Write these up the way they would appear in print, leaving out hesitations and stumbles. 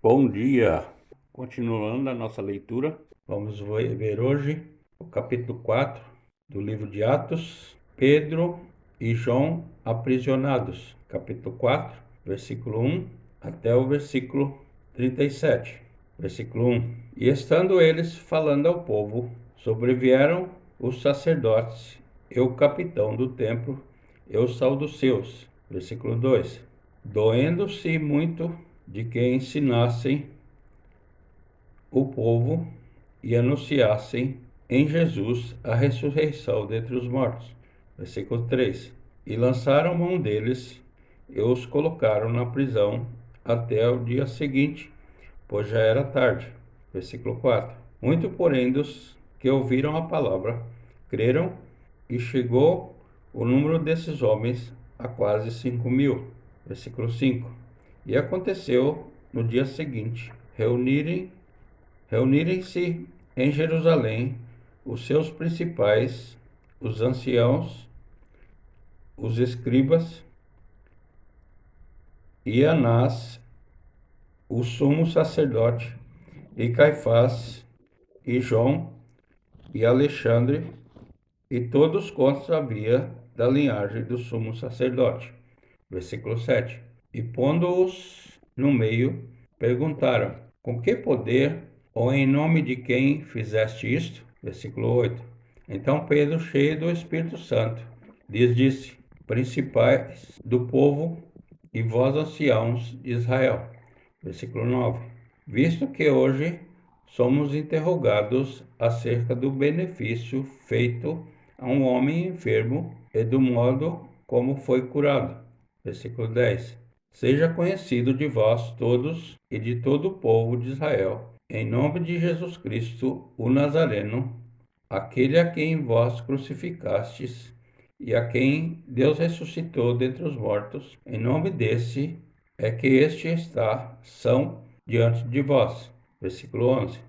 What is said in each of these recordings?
Bom dia! Continuando a nossa leitura, vamos ver hoje o capítulo 4 do livro de Atos, Pedro e João aprisionados. Capítulo 4, versículo 1 até o versículo 37. Versículo 1. E estando eles falando ao povo, sobrevieram os sacerdotes e o capitão do templo e os saduceus. Versículo 2. Doendo-se muito de que ensinassem o povo e anunciassem em Jesus a ressurreição dentre os mortos. Versículo 3. E lançaram mão deles e os colocaram na prisão até o dia seguinte, pois já era tarde. Versículo 4. Muito, porém, dos que ouviram a palavra, creram, e chegou o número desses homens a quase 5.000. Versículo 5. E aconteceu no dia seguinte reunirem-se em Jerusalém os seus principais, os anciãos, os escribas, e Anás, o sumo sacerdote, e Caifás, e João, e Alexandre, e todos quantos havia da linhagem do sumo sacerdote. Versículo 7. E pondo-os no meio, perguntaram: com que poder ou em nome de quem fizeste isto? Versículo 8. Então Pedro, cheio do Espírito Santo, lhes disse: principais do povo e vós anciãos de Israel. Versículo 9. Visto que hoje somos interrogados acerca do benefício feito a um homem enfermo e do modo como foi curado. Versículo 10. Seja conhecido de vós todos e de todo o povo de Israel, em nome de Jesus Cristo, o Nazareno, aquele a quem vós crucificastes e a quem Deus ressuscitou dentre os mortos, em nome desse é que este está são diante de vós. Versículo 11.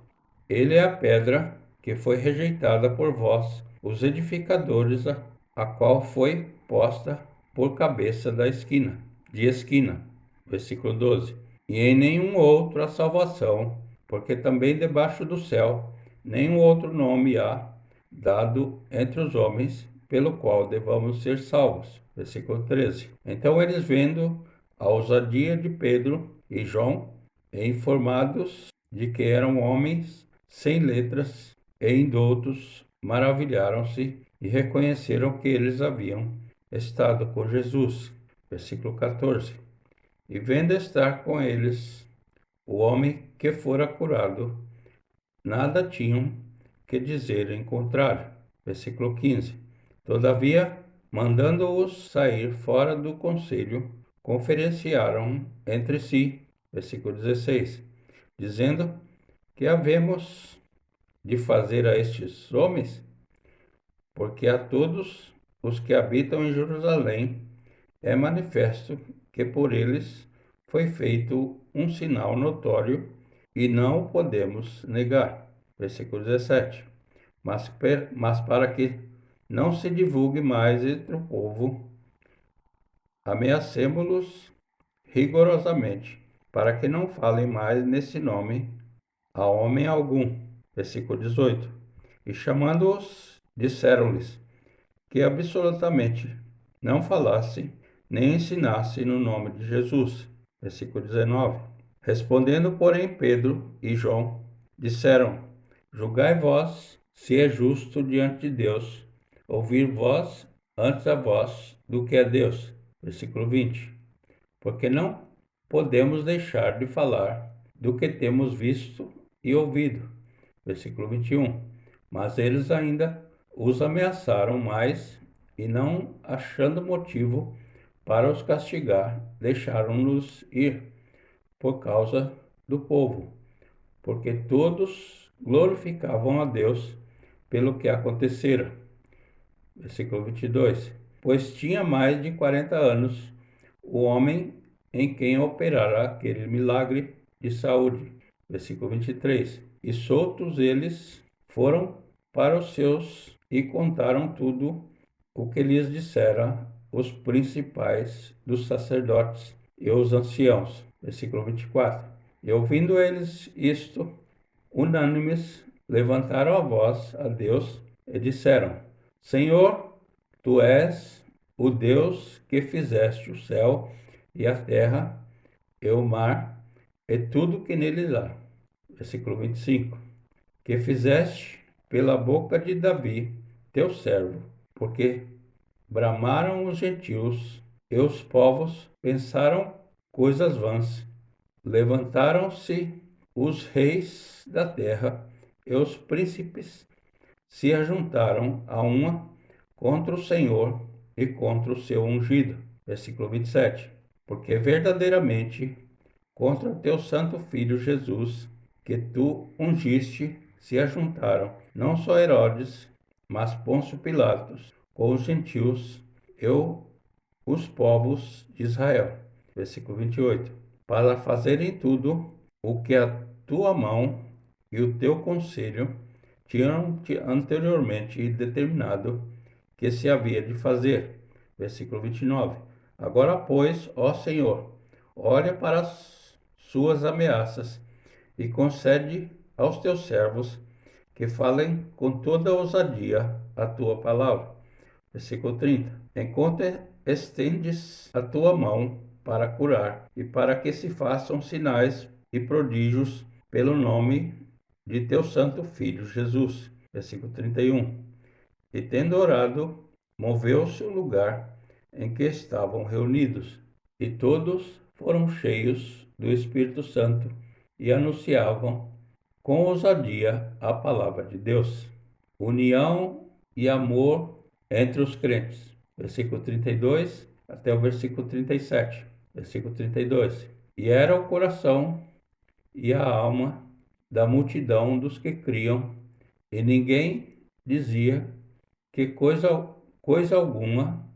Ele é a pedra que foi rejeitada por vós, os edificadores, a qual foi posta por cabeça de esquina. Versículo 12. E em nenhum outro há salvação, porque também debaixo do céu nenhum outro nome há dado entre os homens, pelo qual devamos ser salvos. Versículo 13. Então eles, vendo a ousadia de Pedro e João, e informados de que eram homens sem letras e indoutos, maravilharam-se e reconheceram que eles haviam estado com Jesus. Versículo 14. E vendo estar com eles o homem que fora curado, nada tinham que dizer em contrário. Versículo 15. Todavia, mandando-os sair fora do conselho, conferenciaram entre si. Versículo 16. Dizendo: que havemos de fazer a estes homens? Porque a todos os que habitam em Jerusalém é manifesto que por eles foi feito um sinal notório e não o podemos negar. Versículo 17. Mas para que não se divulgue mais entre o povo, ameacemo-los rigorosamente, para que não falem mais nesse nome a homem algum. Versículo 18. E chamando-os, disseram-lhes que absolutamente não falassem nem ensinassem no nome de Jesus. Versículo 19. Respondendo, porém, Pedro e João disseram: julgai vós se é justo diante de Deus ouvir vós antes a vós do que a Deus. Versículo 20. Porque não podemos deixar de falar do que temos visto e ouvido. Versículo 21. Mas eles ainda os ameaçaram mais e, não achando motivo para os castigar, deixaram-nos ir por causa do povo, porque todos glorificavam a Deus pelo que acontecera. Versículo 22. Pois tinha mais de 40 anos o homem em quem operara aquele milagre de saúde. Versículo 23. E soltos eles foram para os seus e contaram tudo o que lhes dissera os principais dos sacerdotes e os anciãos. Versículo 24. E ouvindo eles isto, unânimes, levantaram a voz a Deus e disseram: Senhor, tu és o Deus que fizeste o céu e a terra e o mar e tudo que neles há. Versículo 25. Que fizeste pela boca de Davi, teu servo, porque bramaram os gentios e os povos pensaram coisas vãs. Levantaram-se os reis da terra e os príncipes se ajuntaram a uma contra o Senhor e contra o seu ungido. Versículo 27. Porque verdadeiramente contra o teu santo filho Jesus, que tu ungiste, se ajuntaram não só Herodes, mas Pôncio Pilatos, com os gentios e os povos de Israel. Versículo 28. Para fazerem tudo o que a tua mão e o teu conselho tinham anteriormente determinado que se havia de fazer. Versículo 29. Agora, pois, ó Senhor, olha para as suas ameaças e concede aos teus servos que falem com toda ousadia a tua palavra. Versículo 30. Enquanto estendes a tua mão para curar e para que se façam sinais e prodígios pelo nome de teu santo filho Jesus. Versículo 31. E tendo orado, moveu-se o lugar em que estavam reunidos, e todos foram cheios do Espírito Santo e anunciavam com ousadia a palavra de Deus. União e amor entre os crentes. Versículo 32 até o versículo 37. Versículo 32. E era o coração e a alma da multidão dos que criam, e ninguém dizia que coisa alguma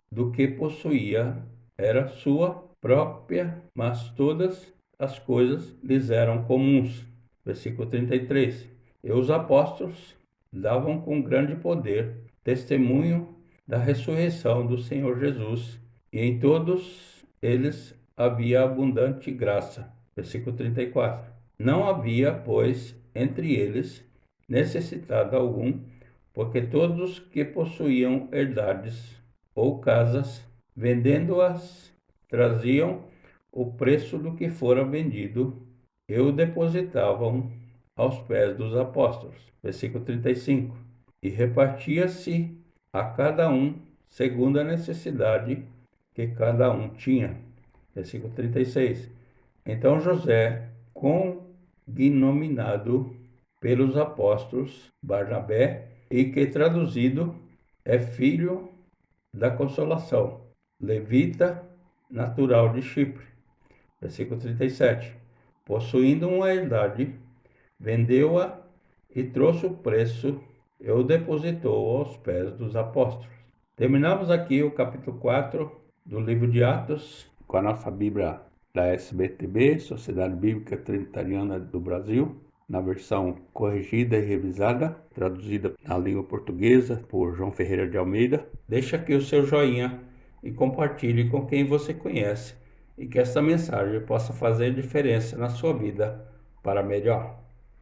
do que possuía era sua própria, mas todas as coisas lhes eram comuns. Versículo 33. E os apóstolos davam com grande poder testemunho da ressurreição do Senhor Jesus, e em todos eles havia abundante graça. Versículo 34. Não havia, pois, entre eles necessitado algum, porque todos que possuíam herdades ou casas, vendendo-as, traziam o preço do que fora vendido e o depositavam aos pés dos apóstolos. Versículo 35. E repartia-se a cada um segundo a necessidade que cada um tinha. Versículo 36. Então José, cognominado pelos apóstolos Barnabé, e que traduzido é filho da consolação, levita, natural de Chipre. Versículo 37. Possuindo uma herdade, vendeu-a e trouxe o preço e o depositou aos pés dos apóstolos. Terminamos aqui o capítulo 4 do livro de Atos, com a nossa Bíblia da SBTB, Sociedade Bíblica Trinitariana do Brasil, na versão corrigida e revisada, traduzida na língua portuguesa por João Ferreira de Almeida. Deixa aqui o seu joinha e compartilhe com quem você conhece, e que esta mensagem possa fazer diferença na sua vida para melhor.